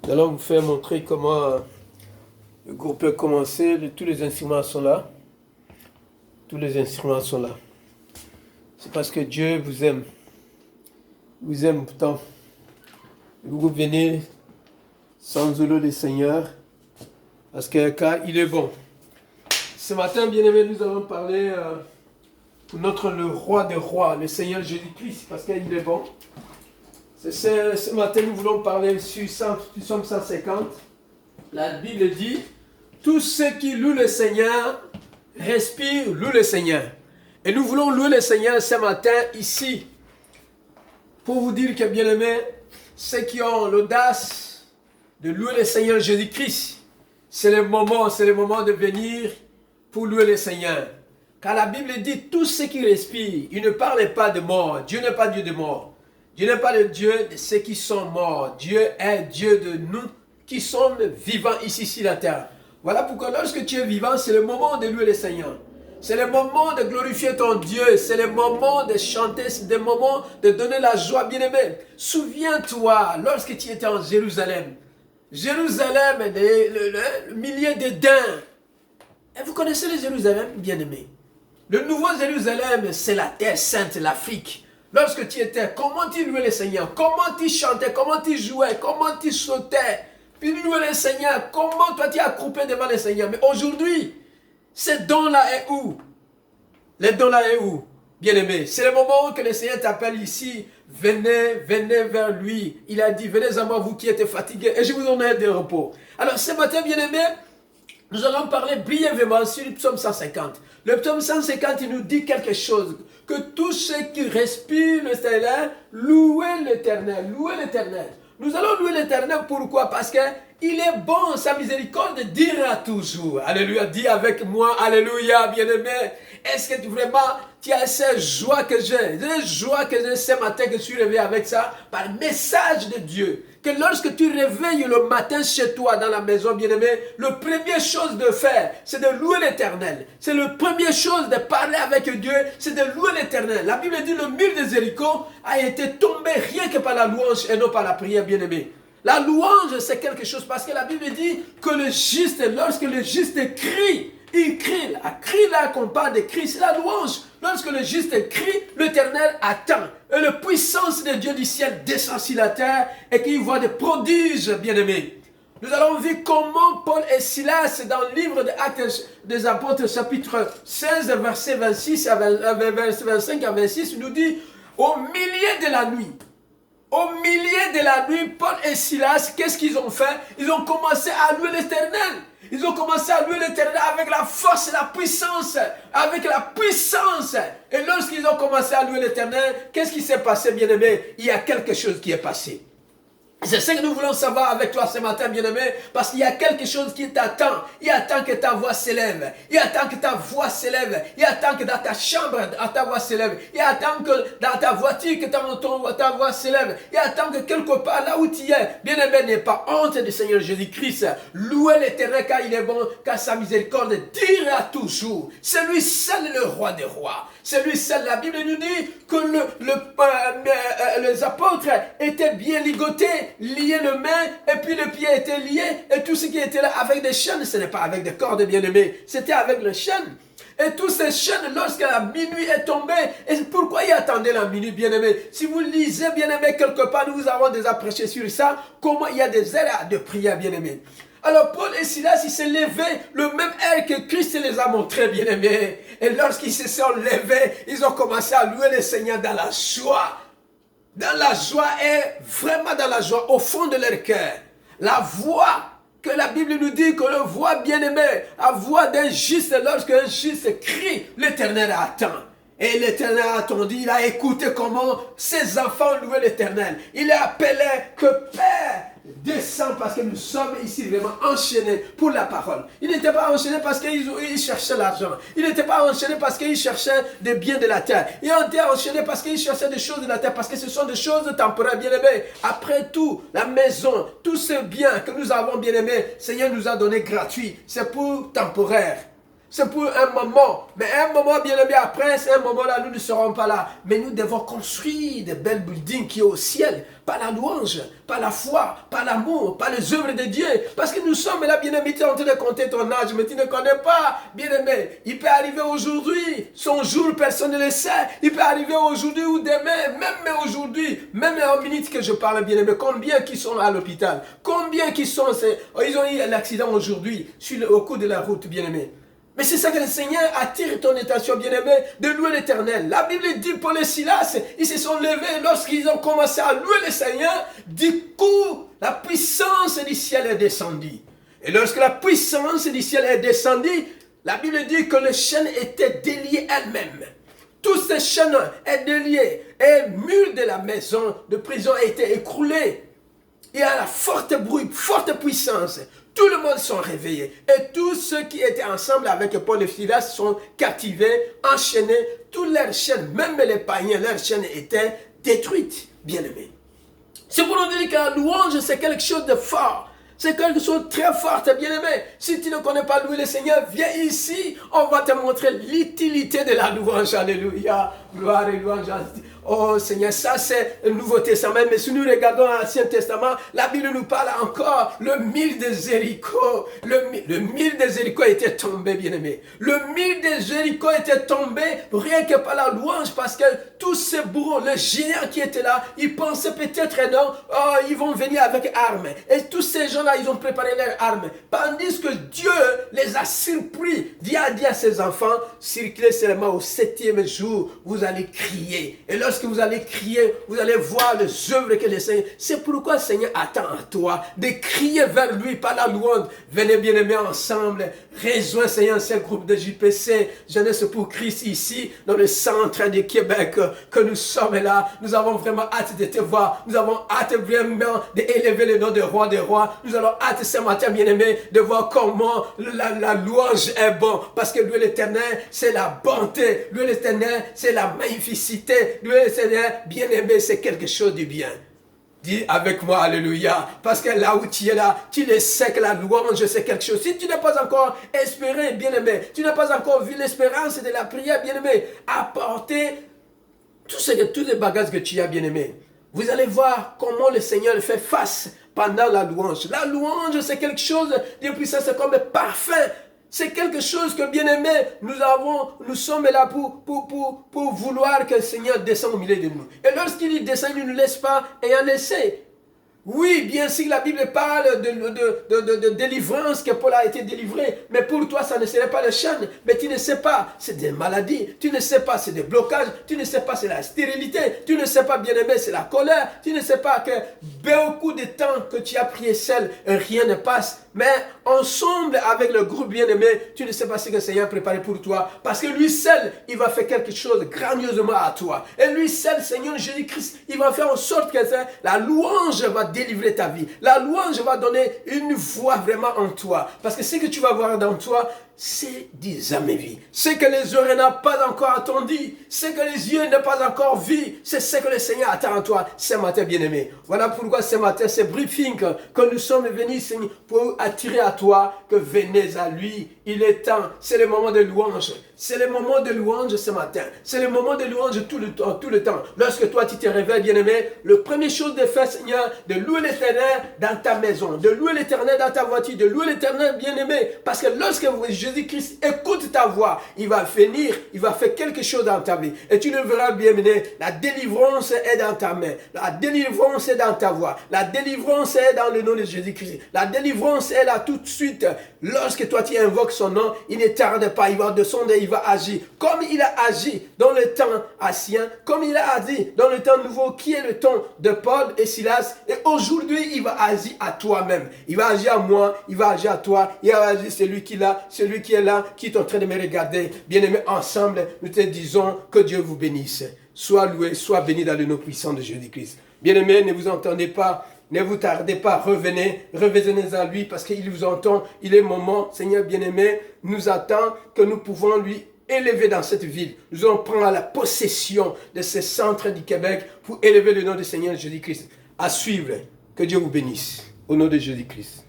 Nous allons vous faire montrer comment le groupe peut commencer. Tous les instruments sont là. Tous les instruments sont là. C'est parce que Dieu vous aime. Vous aime pourtant. Vous venez sans l'eau du Seigneur. Parce que car il est bon. Ce matin, bien-aimés, nous allons parler pour le roi des rois, le Seigneur Jésus-Christ, parce qu'il est bon. Ce matin, nous voulons parler sur Psaume 150. La Bible dit, tous ceux qui louent le Seigneur, respirent, louent le Seigneur. Et nous voulons louer le Seigneur ce matin ici, pour vous dire que, bien-aimés, ceux qui ont l'audace de louer le Seigneur Jésus-Christ, c'est le moment de venir pour louer le Seigneur. Car la Bible dit, tous ceux qui respirent, il ne parle pas de mort. Dieu n'est pas Dieu de mort. Dieu n'est pas le Dieu de ceux qui sont morts. Dieu est Dieu de nous qui sommes vivants ici sur la terre. Voilà pourquoi lorsque tu es vivant, c'est le moment de louer le Seigneur. C'est le moment de glorifier ton Dieu. C'est le moment de chanter. C'est le moment de donner la joie, bien-aimé. Souviens-toi, lorsque tu étais en Jérusalem. Jérusalem, le millier de daims. Et vous connaissez le Jérusalem, bien-aimé. Le nouveau Jérusalem, c'est la terre sainte, l'Afrique. Lorsque tu étais, comment tu louais le Seigneur? Comment tu chantais? Comment tu jouais? Comment tu sautais? Puis louer le Seigneur. Comment toi tu as accroupé devant le Seigneur? Mais aujourd'hui, ces dons-là est où? Les dons-là est où? Bien-aimé, c'est le moment que le Seigneur t'appelle ici. Venez vers lui. Il a dit, venez à moi, vous qui êtes fatigués, et je vous donnerai des repos. Alors ce matin, bien-aimé, nous allons parler brièvement sur le psaume 150. Le psaume 150, il nous dit quelque chose. Que tous ceux qui respirent le Seigneur, louez l'Éternel. Louez l'Éternel. Nous allons louer l'Éternel, pourquoi? Parce que il est bon, sa miséricorde dira toujours. Alléluia, dis avec moi, alléluia, bien-aimé. Est-ce que vraiment, tu as cette joie que j'ai? Cette joie que j'ai ce matin, que je suis réveillé avec ça, par le message de Dieu. Que lorsque tu réveilles le matin chez toi, dans la maison, bien-aimé, la première chose de faire, c'est de louer l'Éternel. C'est la première chose de parler avec Dieu, c'est de louer l'Éternel. La Bible dit, le mur de Jéricho a été tombé rien que par la louange et non par la prière, bien-aimé. La louange, c'est quelque chose, parce que la Bible dit que le juste, lorsque le juste crie, il crie. La cri là qu'on parle de cri, c'est la louange. Lorsque le juste crie, l'Éternel attend. Et la puissance de Dieu du ciel descend sur la terre et qu'il voit des prodiges, bien-aimés. Nous allons voir comment Paul et Silas, dans le livre des Actes des Apôtres, chapitre 16, verset 26 à 25 à 26, nous dit, au milieu de la nuit, Paul et Silas, qu'est-ce qu'ils ont fait? Ils ont commencé à louer l'Éternel. Ils ont commencé à louer l'Éternel avec la force et la puissance. Avec la puissance. Et lorsqu'ils ont commencé à louer l'Éternel, qu'est-ce qui s'est passé, bien-aimé? Il y a quelque chose qui est passé. C'est ce que nous voulons savoir avec toi ce matin, bien-aimé, parce qu'il y a quelque chose qui t'attend. Il attend que ta voix s'élève. Il attend que ta voix s'élève. Il attend que dans ta chambre, ta voix s'élève. Il attend que dans ta voiture, que ta voix s'élève. Il attend que quelque part, là où tu es, bien-aimé, n'aie pas honte du Seigneur Jésus-Christ. Louez l'Éternel car il est bon, car sa miséricorde dira toujours. C'est lui seul le roi des rois. C'est lui seul. La Bible nous dit que les apôtres étaient bien ligotés, liés les mains, et puis les pieds étaient liés, et tout ce qui était là avec des chaînes, ce n'est pas avec des cordes, bien-aimés, c'était avec les chaînes. Et tous ces chaînes, lorsque la minuit est tombée, et pourquoi il attendait la minuit, bien-aimé? Si vous lisez, bien-aimé, quelque part, nous avons déjà prêché sur ça, comment il y a des heures de prière, bien-aimé. Alors Paul et Silas, ils se levaient le même air que Christ les a montré, bien-aimés. Et lorsqu'ils se sont levés, ils ont commencé à louer le Seigneur dans la joie. Dans la joie et vraiment dans la joie, au fond de leur cœur. La voix que la Bible nous dit, que la voix bien-aimée, la voix d'un juste, lorsqu'un juste crie, l'Éternel attend. Et l'Éternel a attendu, il a écouté comment ses enfants louaient l'Éternel. Il a appelé que Père, descend parce que nous sommes ici vraiment enchaînés pour la parole. Il n'était pas enchaîné parce qu'il cherchait l'argent. Il n'était pas enchaîné parce qu'il cherchait des biens de la terre. Il était enchaîné parce qu'il cherchait des choses de la terre, parce que ce sont des choses temporaires, bien-aimés. Après tout, la maison, tous ces biens que nous avons, bien-aimés, Seigneur nous a donné gratuit. C'est pour temporaire. C'est pour un moment. Mais un moment, bien aimé, après, c'est un moment là, nous ne serons pas là. Mais nous devons construire des belles buildings qui sont au ciel. Par la louange, par la foi, par l'amour, par les œuvres de Dieu. Parce que nous sommes là, bien aimé, tu es en train de compter ton âge, mais tu ne connais pas, bien aimé. Il peut arriver aujourd'hui, son jour, personne ne le sait. Il peut arriver aujourd'hui ou demain, même aujourd'hui, même en minute que je parle, bien aimé. Combien qui sont à l'hôpital? Combien qui sont, ils ont eu l'accident aujourd'hui, au cours de la route, bien aimé. Mais c'est ça que le Seigneur attire ton attention, bien-aimé, de louer l'Éternel. La Bible dit Paul et Silas, ils se sont levés lorsqu'ils ont commencé à louer le Seigneur. Du coup, la puissance du ciel est descendue. Et lorsque la puissance du ciel est descendue, la Bible dit que les chaînes étaient déliées elles-mêmes. Toutes ces chaînes étaient déliées. Et le mur de la maison de prison a été écroulé. Il y a la forte bruit, forte puissance. Tout le monde sont réveillés. Et tous ceux qui étaient ensemble avec Paul et Silas sont captivés, enchaînés. Toutes leurs chaînes, même les païens, leurs chaînes étaient détruites, bien-aimés. C'est pour nous dire que la louange, c'est quelque chose de fort. C'est quelque chose de très fort, bien-aimé. Si tu ne connais pas louer le Seigneur, viens ici. On va te montrer l'utilité de la louange. Alléluia. Gloire et louange. Oh Seigneur, ça c'est le Nouveau Testament. Mais si nous regardons l'Ancien Testament, la Bible nous parle encore. Le mur de Jéricho. Le mur de Jéricho était tombé, bien-aimé. Le mur de Jéricho était tombé rien que par la louange. Parce que tous ces bourreaux, les géants qui étaient là, ils pensaient peut-être non, oh, ils vont venir avec armes. Et tous ces gens-là, ils ont préparé leurs armes. Tandis que Dieu les a surpris. Dieu a dit à ses enfants, circulez seulement au 7e jour, vous allez crier. Et lorsque vous allez crier, vous allez voir les œuvres que le Seigneur... C'est pourquoi le Seigneur attend à toi de crier vers lui par la louange. Venez bien aimer ensemble. Rejoins Seigneur ce groupe de JPC, Jeunesse pour Christ ici, dans le centre du Québec, que nous sommes là. Nous avons vraiment hâte de te voir. Nous avons hâte vraiment d'élever le nom de roi des rois. Nous avons hâte ce matin, bien-aimé, de voir comment la louange est bon. Parce que lui, l'Éternel, c'est la bonté. Lui, l'Éternel, c'est la magnificité. Lui, l'Éternel, bien-aimé, c'est quelque chose de bien. Dis avec moi, alléluia, parce que là où tu es là, tu le sais que la louange c'est quelque chose. Si tu n'as pas encore espéré, bien-aimé, tu n'as pas encore vu l'espérance de la prière, bien-aimé, apporter tous les bagages que tu as, bien-aimé. Vous allez voir comment le Seigneur fait face pendant la louange. La louange c'est quelque chose de puissant, c'est comme parfum. C'est quelque chose que, bien aimé, nous sommes là pour vouloir que le Seigneur descende au milieu de nous. Et lorsqu'il descend, il ne nous laisse pas et en laisser. Oui, bien sûr, la Bible parle de délivrance, que Paul a été délivré. Mais pour toi, ça ne serait pas le chaîne. Mais tu ne sais pas, c'est des maladies. Tu ne sais pas, c'est des blocages. Tu ne sais pas, c'est la stérilité. Tu ne sais pas, bien aimé, c'est la colère. Tu ne sais pas que beaucoup de temps que tu as prié seul, rien ne passe. Mais ensemble avec le groupe bien-aimé, tu ne sais pas ce que le Seigneur a préparé pour toi. Parce que lui seul, il va faire quelque chose grandiosement à toi. Et lui seul, Seigneur Jésus-Christ, il va faire en sorte que la louange va délivrer ta vie. La louange va donner une voix vraiment en toi. Parce que ce que tu vas voir dans toi, c'est des vie. Ce que les oreilles n'ont pas encore entendu, ce que les yeux n'ont pas encore vu, c'est ce que le Seigneur attend en toi ce matin, bien-aimé. Voilà pourquoi ce matin, ce briefing que nous sommes venus, Seigneur, pour attirer à toi que venez à lui. Il est temps, c'est le moment de louange. C'est le moment de louange ce matin. C'est le moment de louange tout le temps. Lorsque toi, tu te réveilles, bien-aimé, la première chose de faire, Seigneur, de louer l'Éternel dans ta maison, de louer l'Éternel dans ta voiture, de louer l'Éternel, bien-aimé. Parce que lorsque Jésus-Christ écoute ta voix, il va venir, il va faire quelque chose dans ta vie. Et tu le verras, bien-aimé, la délivrance est dans ta main. La délivrance est dans ta voix. La délivrance est dans le nom de Jésus-Christ. La délivrance est là tout de suite. Lorsque toi, tu invoques son nom, il ne tarde pas, il va descendre et il va agir. Comme il a agi dans le temps ancien, comme il a agi dans le temps nouveau, qui est le temps de Paul et Silas. Et aujourd'hui, il va agir à toi-même. Il va agir à moi, il va agir à toi, il va agir celui qui est là, qui est en train de me regarder. Bien-aimés, ensemble, nous te disons que Dieu vous bénisse. Sois loué, sois béni dans le nom puissant de Jésus-Christ. Bien-aimés, ne vous entendez pas. Ne vous tardez pas, revenez à lui parce qu'il vous entend. Il est moment, Seigneur bien-aimé, nous attend que nous pouvons lui élever dans cette ville. Nous allons prendre la possession de ce centre du Québec pour élever le nom du Seigneur Jésus-Christ. À suivre. Que Dieu vous bénisse. Au nom de Jésus-Christ.